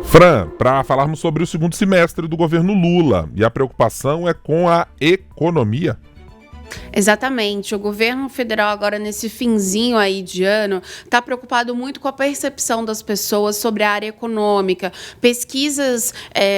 Fran, para falarmos sobre o segundo semestre do governo Lula, e a preocupação é com a economia. Exatamente, o governo federal agora nesse finzinho aí de ano está preocupado muito com a percepção das pessoas sobre a área econômica. Pesquisas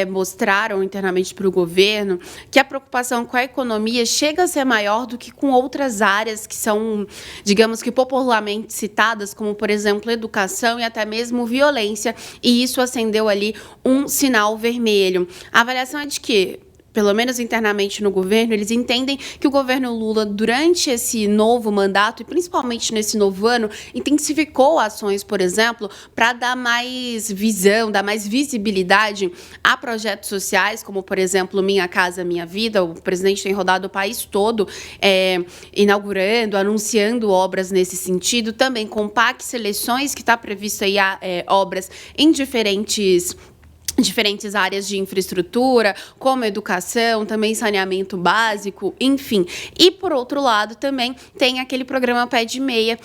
mostraram internamente para o governo que a preocupação com a economia chega a ser maior do que com outras áreas que são, digamos que popularmente citadas, como por exemplo educação e até mesmo violência, e isso acendeu ali um sinal vermelho. A avaliação é de que, pelo menos internamente no governo, eles entendem que o governo Lula, durante esse novo mandato, e principalmente nesse novo ano, intensificou ações, por exemplo, para dar mais visão, dar mais visibilidade a projetos sociais, como, por exemplo, Minha Casa Minha Vida. O presidente tem rodado o país todo, inaugurando, anunciando obras nesse sentido. Também com o PAC Seleções, que está previsto aí obras em diferentes áreas de infraestrutura, como educação, também saneamento básico, enfim. E, por outro lado, também tem aquele programa Pé de Meia,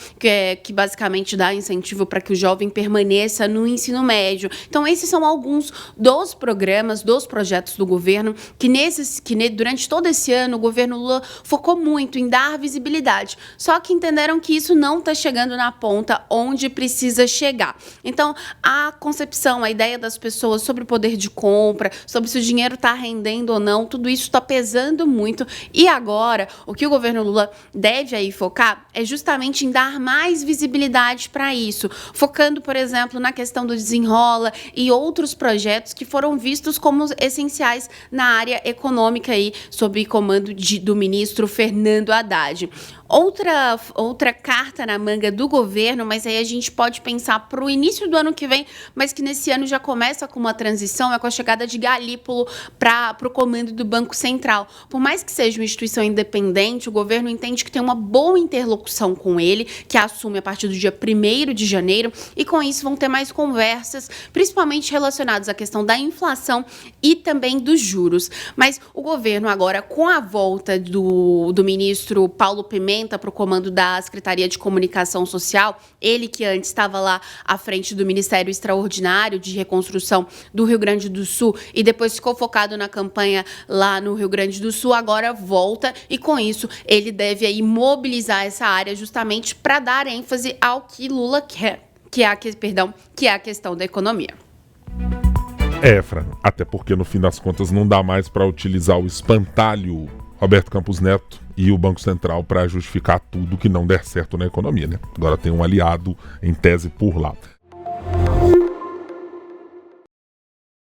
que basicamente dá incentivo para que o jovem permaneça no ensino médio. Então, esses são alguns dos programas, dos projetos do governo, que durante todo esse ano o governo Lula focou muito em dar visibilidade. Só que entenderam que isso não está chegando na ponta onde precisa chegar. Então, a concepção, a ideia das pessoas sobre o poder de compra, sobre se o dinheiro está rendendo ou não, tudo isso está pesando muito. E agora, o que o governo Lula deve aí focar é justamente em dar mais visibilidade para isso, focando, por exemplo, na questão do Desenrola e outros projetos que foram vistos como essenciais na área econômica aí, sob comando do ministro Fernando Haddad. Outra carta na manga do governo, mas aí a gente pode pensar para o início do ano que vem, mas que nesse ano já começa com uma transição, é com a chegada de Galípolo para o comando do Banco Central. Por mais que seja uma instituição independente, o governo entende que tem uma boa interlocução com ele, que assume a partir do dia 1º de janeiro, e com isso vão ter mais conversas, principalmente relacionadas à questão da inflação e também dos juros. Mas o governo agora, com a volta do ministro Paulo Pimenta para o comando da Secretaria de Comunicação Social, ele que antes estava lá à frente do Ministério Extraordinário de Reconstrução do Rio Grande do Sul e depois ficou focado na campanha lá no Rio Grande do Sul, agora volta e com isso ele deve aí mobilizar essa área justamente para dar ênfase ao que Lula quer, que é a questão da economia. Fran, até porque no fim das contas não dá mais para utilizar o espantalho Roberto Campos Neto e o Banco Central para justificar tudo que não der certo na economia, né? Agora tem um aliado em tese por lá.